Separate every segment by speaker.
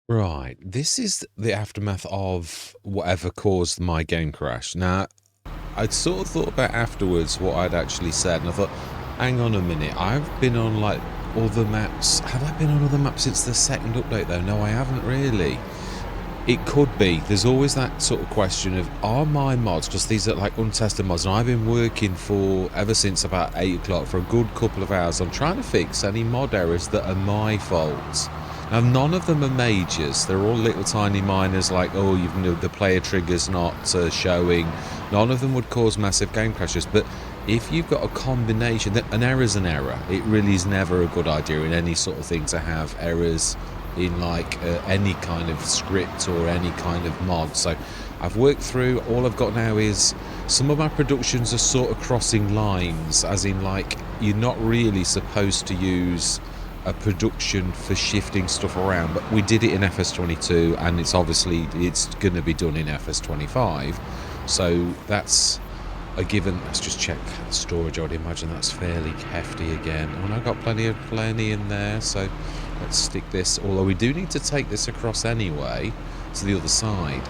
Speaker 1: Right, this is the aftermath of whatever caused my game crash. Now, I'd sort of thought about afterwards what I'd actually said, and I thought, hang on a minute, I've been on like other maps. Have I been on other maps since the second update though? No, I haven't really. It could be. There's always that sort of question of, are my mods, because these are like untested mods, and I've been working for, ever since about 8 o'clock, for a good couple of hours on trying to fix any mod errors that are my fault. Now, none of them are majors. They're all little tiny minors, like, oh, the player trigger's not showing. None of them would cause massive game crashes, but if you've got a combination, an error's an error. It really is never a good idea in any sort of thing to have errors in like any kind of script or any kind of mod. So I've worked through, all I've got now is some of my productions are sort of crossing lines, as in like you're not really supposed to use a production for shifting stuff around, but we did it in FS22 and it's going to be done in FS25, so that's a given. Let's just check storage. I would imagine that's fairly hefty again, and I've got plenty in there, so let's stick this, although we do need to take this across anyway to the other side.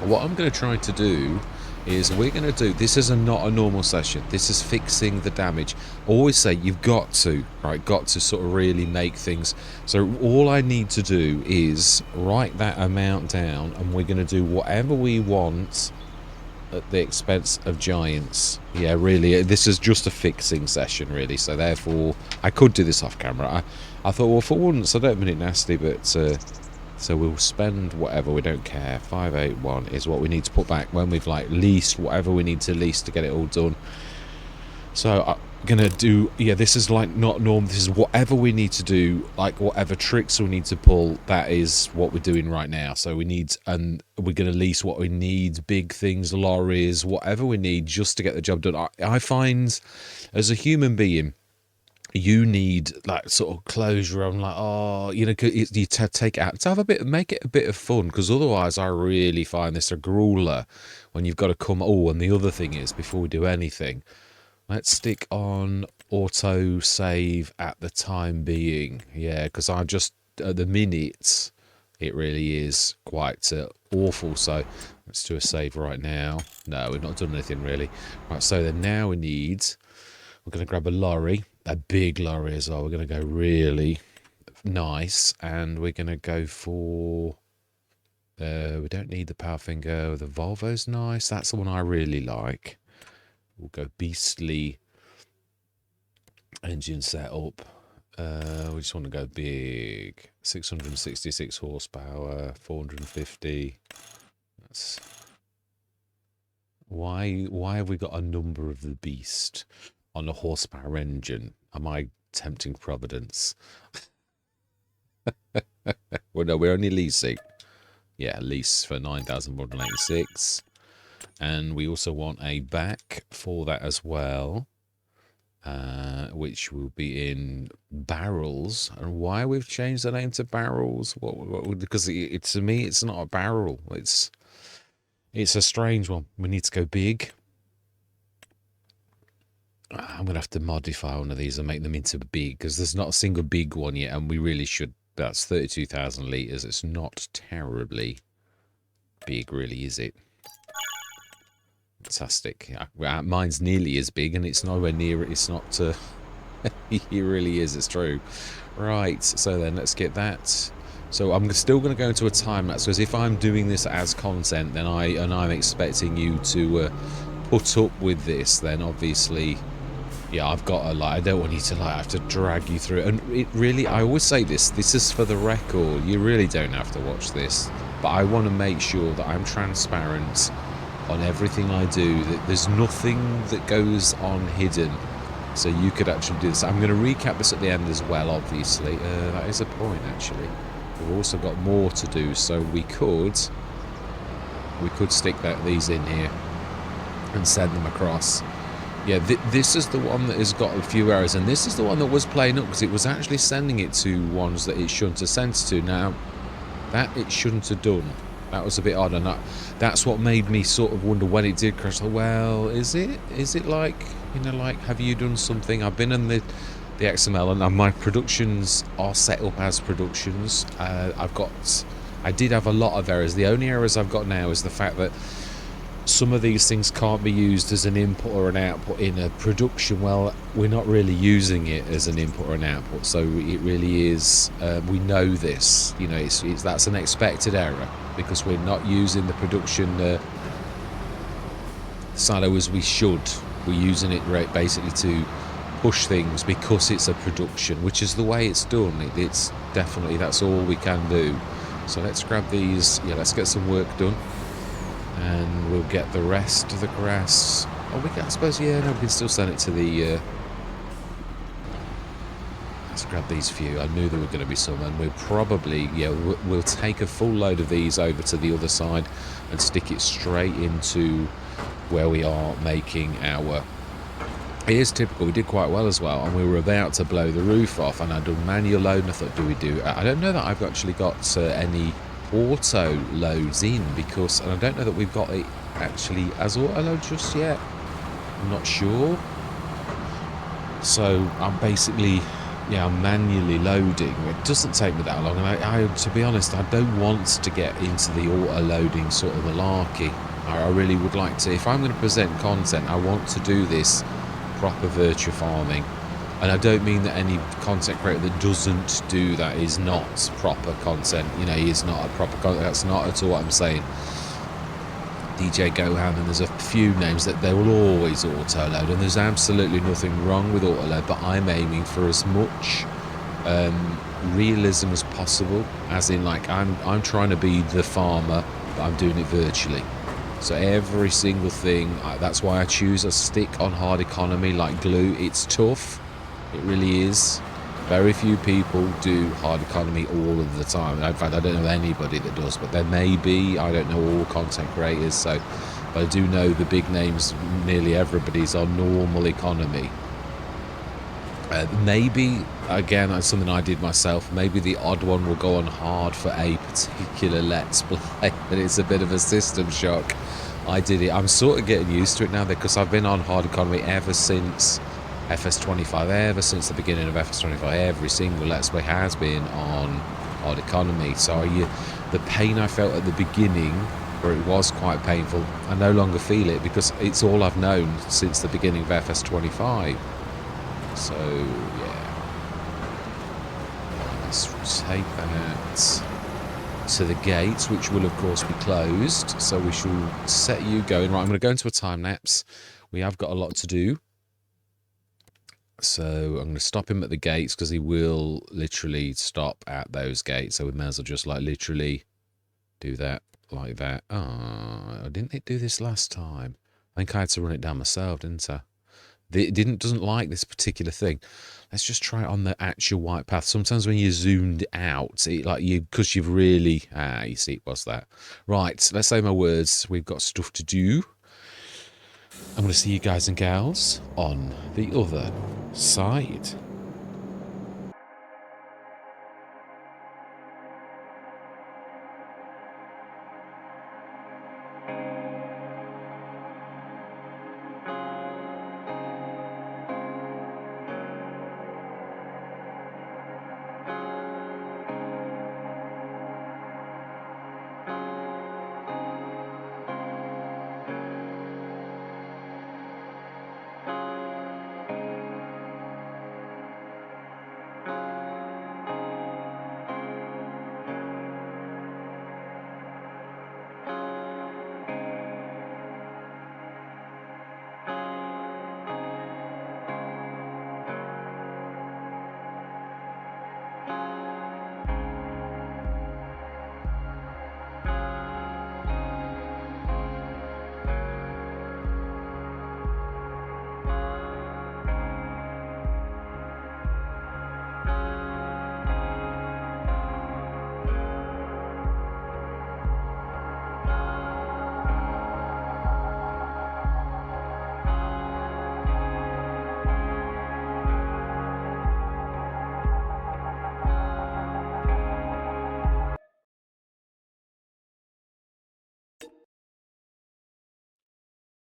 Speaker 1: What I'm going to try to do is this is not a normal session. This is fixing the damage. I always say you've got to sort of really make things. So all I need to do is write that amount down, and we're going to do whatever we want at the expense of giants. Yeah, really, this is just a fixing session, really. So therefore, I could do this off camera. I thought, well, for once, I don't mean it nasty, but so we'll spend whatever, we don't care. 581 is what we need to put back when we've like leased whatever we need to lease to get it all done. So I'm gonna do, yeah, this is like not normal. This is whatever we need to do, like whatever tricks we need to pull, that is what we're doing right now. So we need, and we're gonna lease what we need, big things, lorries, whatever we need just to get the job done. I find as a human being, you need like sort of closure. I'm like, oh, you take it out to have a bit, make it a bit of fun, because otherwise I really find this a grueler when you've got to come. Oh, and the other thing is, before we do anything, let's stick on auto save at the time being. Yeah, because I just at the minute it really is quite awful. So let's do a save right now. No, we've not done anything really. Right, so then now we're going to grab a lorry, a big lorry as well. We're going to go really nice, and we're going to go for, we don't need the power finger. The Volvo's nice. That's the one I really like. We'll go beastly engine setup. We just want to go big. 666 horsepower, 450. That's why have we got a number of the beast on a horsepower engine? Am I tempting Providence? Well, no, we're only leasing. Yeah, lease for 9,186. And we also want a back for that as well, which will be in barrels. And why we've changed the name to barrels? Because to me, it's not a barrel. It's a strange one. We need to go big. I'm going to have to modify one of these and make them into big, because there's not a single big one yet, and we really should. That's 32,000 litres. It's not terribly big, really, is it? Fantastic. Mine's nearly as big, and it's nowhere near it. It's not... it really is, it's true. Right, so then let's get that. So I'm still going to go into a time lapse, because if I'm doing this as content, then I'm expecting you to put up with this, then obviously... Yeah, I've got to, like, I don't want you to, like, have to drag you through it. And it really, I always say this is for the record. You really don't have to watch this. But I want to make sure that I'm transparent on everything I do. That there's nothing that goes on hidden. So you could actually do this. I'm going to recap this at the end as well, obviously. That is a point, actually. We've also got more to do. So we could stick these in here and send them across. Yeah, this is the one that has got a few errors, and this is the one that was playing up, because it was actually sending it to ones that it shouldn't have sent to. Now, that it shouldn't have done. That was a bit odd, and that's what made me sort of wonder when it did crash. Like, well, is it like, like, have you done something? I've been in the XML, and my productions are set up as productions. I did have a lot of errors. The only errors I've got now is the fact that some of these things can't be used as an input or an output in a production. Well, we're not really using it as an input or an output, so it really is, we know this, you know, it's that's an expected error, because we're not using the production silo as we should. We're using it basically to push things because it's a production, which is the way it's done. It's definitely, that's all we can do. So let's grab these, yeah, let's get some work done. And we'll get the rest of the grass. Oh, we can, I suppose, yeah, no, we can still send it to the... let's grab these few. I knew there were going to be some, and we'll probably, yeah, we'll take a full load of these over to the other side and stick it straight into where we are making our... It is typical, we did quite well as well, and we were about to blow the roof off, and I done manual load, and I thought, do we do... I don't know that I've actually got any... auto loads in, because, and I don't know that we've got it actually as auto load just yet. I'm not sure. So I'm basically, yeah, I'm manually loading. It doesn't take me that long, and I to be honest, I don't want to get into the auto loading sort of malarkey. I really would like to, if I'm going to present content, I want to do this proper virtua farming. And I don't mean that any content creator that doesn't do that is not proper content. You know, he is not a proper content. That's not at all what I'm saying. DJ Gohan, and there's a few names that they will always auto-load, and there's absolutely nothing wrong with auto-load, but I'm aiming for as much realism as possible, as in, like, I'm trying to be the farmer, but I'm doing it virtually. So every single thing, that's why I choose a stick on hard economy like glue. It's tough. It really is. Very few people do hard economy all of the time. In fact, I don't know anybody that does, but there may be. I don't know all content creators, so, but I do know the big names, nearly everybody's on normal economy. Maybe, again, that's something I did myself, maybe the odd one will go on hard for a particular Let's Play, but it's a bit of a system shock. I did it. I'm sort of getting used to it now, because I've been on hard economy ever since FS25, ever since the beginning of FS25. Every single Let's Play has been on hard economy. So the pain I felt at the beginning, where it was quite painful, I no longer feel it, because it's all I've known since the beginning of FS25. So, yeah. Let's take that to the gates, which will, of course, be closed. So we shall set you going. Right, I'm going to go into a time lapse. We have got a lot to do. So I'm going to stop him at the gates, because he will literally stop at those gates. So we may as well just, like, literally do that like that. Oh, didn't it do this last time? I think I had to run it down myself, didn't I? It doesn't like this particular thing. Let's just try it on the actual white path. Sometimes when you zoomed out, because you've really, you see, it was that. Right, let's say my words. We've got stuff to do. I'm going to see you guys and gals on the other side.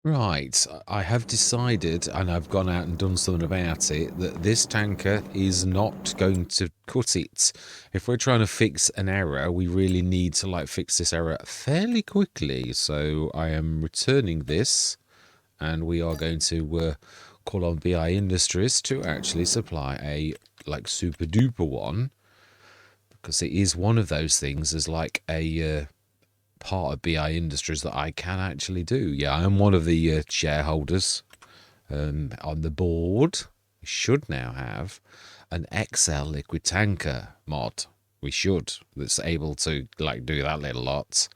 Speaker 1: Right, I have decided, and I've gone out and done something about it, that this tanker is not going to cut it. If we're trying to fix an error, we really need to like fix this error fairly quickly. So I am returning this, and we are going to call on BI Industries to actually supply a like super duper one, because it is one of those things as like a part of BI Industries that I can actually do. Yeah, I am one of the shareholders on the board. We should now have an XL liquid tanker mod. We should. That's able to like do that little lot.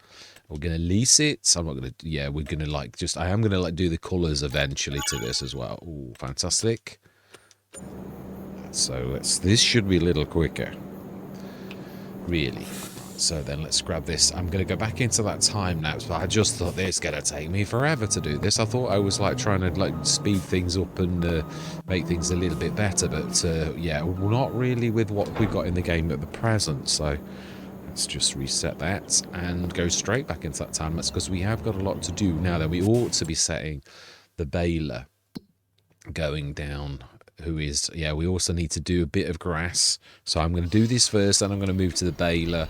Speaker 1: We're gonna lease it. I'm not gonna. Yeah, we're gonna like just. I am gonna like do the colours eventually to this as well. Ooh, fantastic. So this should be a little quicker. Really. So then let's grab this. I'm going to go back into that time lapse, but I just thought this is going to take me forever to do this. I thought I was like trying to like speed things up and make things a little bit better, but yeah, we're not really with what we got in the game at the present. So let's just reset that and go straight back into that time lapse, because we have got a lot to do now. Then we ought to be setting the baler going down, who is, yeah, we also need to do a bit of grass. So I'm going to do this first, then I'm going to move to the baler,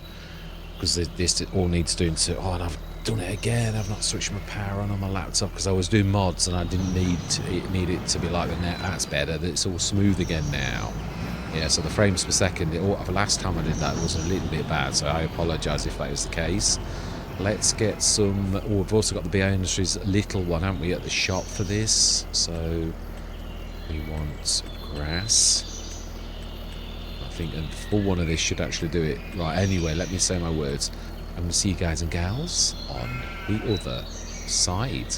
Speaker 1: because this all needs doing to. Oh, and I've done it again. I've not switched my power on my laptop because I was doing mods and I didn't need it to be like the net. That's better. That it's all smooth again now. Yeah, so the frames per second. The last time I did that was a little bit bad, so I apologise if that is the case. Let's get some. Oh, we've also got the BA Industries little one, haven't we, at the shop for this? So we want grass. I think a full one of this should actually do it. Right, anyway, let me say my words. I'm going to see you guys and gals on the other side.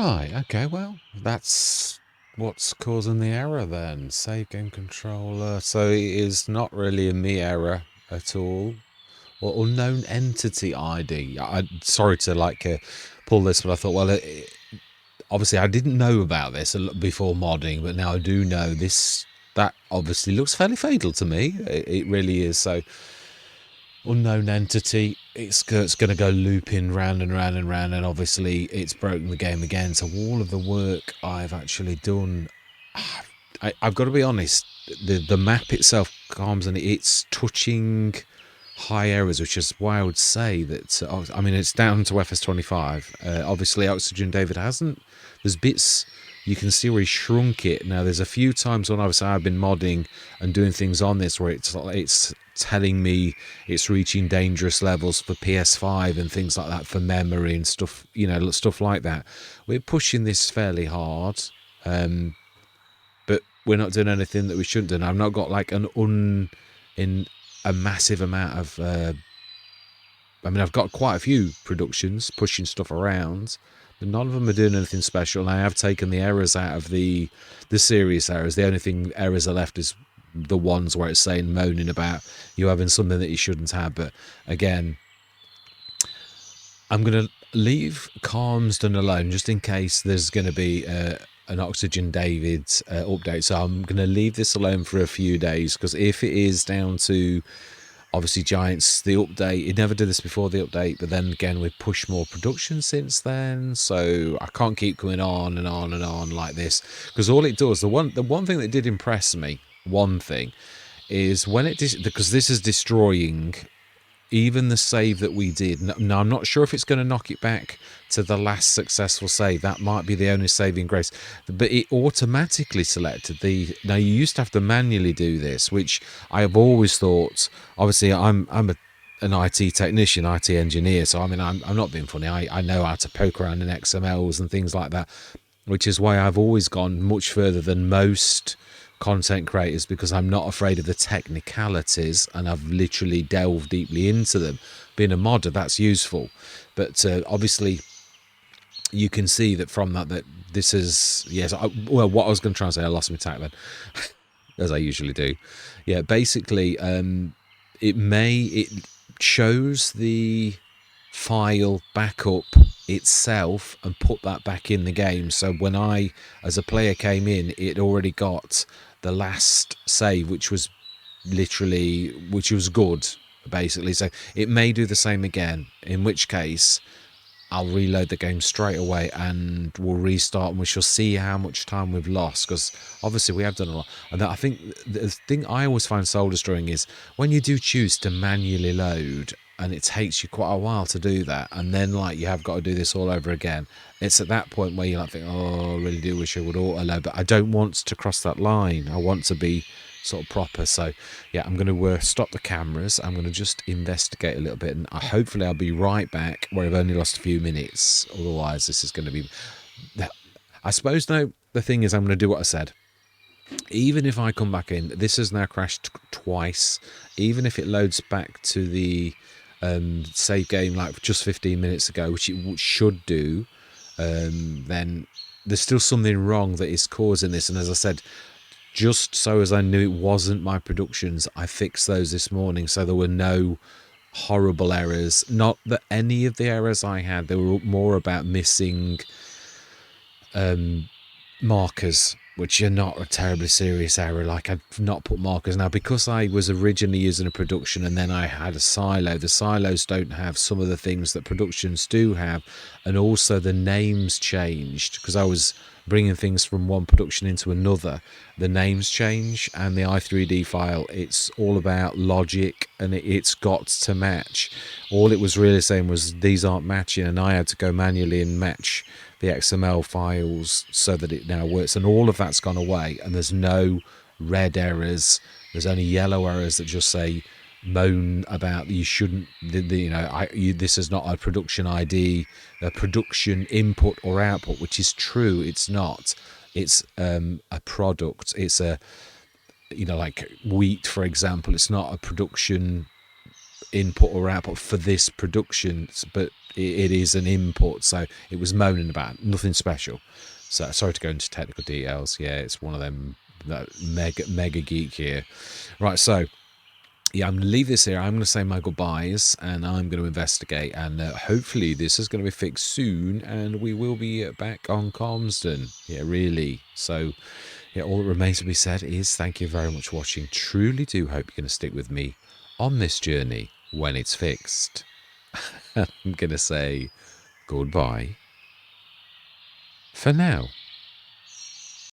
Speaker 1: Right, okay, well, that's what's causing the error then. Save game controller. So it is not really a me error at all. Or unknown entity ID. Sorry to pull this, but I thought, well, obviously I didn't know about this before modding, but now I do know this. That obviously looks fairly fatal to me. It really is. So unknown entity, it's going to go looping round and round and round, and obviously it's broken the game again. So all of the work I've actually done, I've got to be honest, the map itself calms, and it's touching high errors, which is why I would say that, I mean, it's down to FS25. Obviously Oxygen David hasn't. There's bits you can see where he shrunk it. Now there's a few times when I've been modding and doing things on this where it's telling me it's reaching dangerous levels for PS5 and things like that, for memory and stuff, stuff like that. We're pushing this fairly hard, but we're not doing anything that we shouldn't do. I've not got like in a massive amount of I mean, I've got quite a few productions pushing stuff around, but none of them are doing anything special. And I have taken the errors out of the serious errors. The only thing errors are left is the ones where it's saying, moaning about you having something that you shouldn't have. But again, I'm going to leave Calmsden alone just in case there's going to be an Oxygen David update. So I'm going to leave this alone for a few days, because if it is down to obviously Giants, the update, it never did this before the update, but then again we've pushed more production since then, so I can't keep going on and on and on like this, because all it does, the one thing that did impress me, one thing, is when because this is destroying even the save that we did. Now, I'm not sure if it's going to knock it back to the last successful save. That might be the only saving grace. But it automatically selected the... Now, you used to have to manually do this, which I have always thought... Obviously, I'm an IT technician, IT engineer, so I mean, I'm not being funny. I know how to poke around in XMLs and things like that, which is why I've always gone much further than most content creators, because I'm not afraid of the technicalities and I've literally delved deeply into them. Being a modder, that's useful, but obviously you can see that from that this is, yes, well, what I was going to try and say, I lost my tack then, as I usually do. Yeah, basically it shows the file backup itself and put that back in the game. So when I, as a player, came in, it already got the last save, which was good, basically. So it may do the same again, in which case I'll reload the game straight away and we'll restart, and we shall see how much time we've lost, because obviously we have done a lot. And I think the thing I always find soul destroying is when you do choose to manually load and it takes you quite a while to do that, and then like you have got to do this all over again. It's at that point where you like think, oh, I really do wish I would auto load, but I don't want to cross that line. I want to be sort of proper. So yeah, I'm going to stop the cameras. I'm going to just investigate a little bit, and hopefully I'll be right back where I've only lost a few minutes. Otherwise this is going to be, I suppose, no, the thing is I'm going to do what I said. Even if I come back in, this has now crashed twice. Even if it loads back to the save game like just 15 minutes ago, which it should do, then there's still something wrong that is causing this. And as I said, just so as I knew it wasn't my productions, I fixed those this morning, so there were no horrible errors. Not that any of the errors I had, they were more about missing markers, which are not a terribly serious error. Like, I've not put markers. Now, because I was originally using a production and then I had a silo, the silos don't have some of the things that productions do have, and also the names changed because I was bringing things from one production into another. The names change, and the i3D file, it's all about logic, and it's got to match. All it was really saying was these aren't matching, and I had to go manually and match the XML files so that it now works, and all of that's gone away, and there's no red errors. There's only yellow errors that just say moan about you shouldn't, this is not a production ID, a production input or output, which is true. It's not. It's a product. It's a, like wheat, for example. It's not a production. input or output for this production, but it is an input, so it was moaning about nothing special. So sorry to go into technical details. Yeah, it's one of them mega geek here. Right, so yeah, I'm going to leave this here. I'm going to say my goodbyes, and I'm going to investigate, and hopefully this is going to be fixed soon, and we will be back on Calmsden. Yeah, really. So yeah, all that remains to be said is thank you very much for watching. Truly do hope you're going to stick with me on this journey when it's fixed. I'm going to say goodbye for now.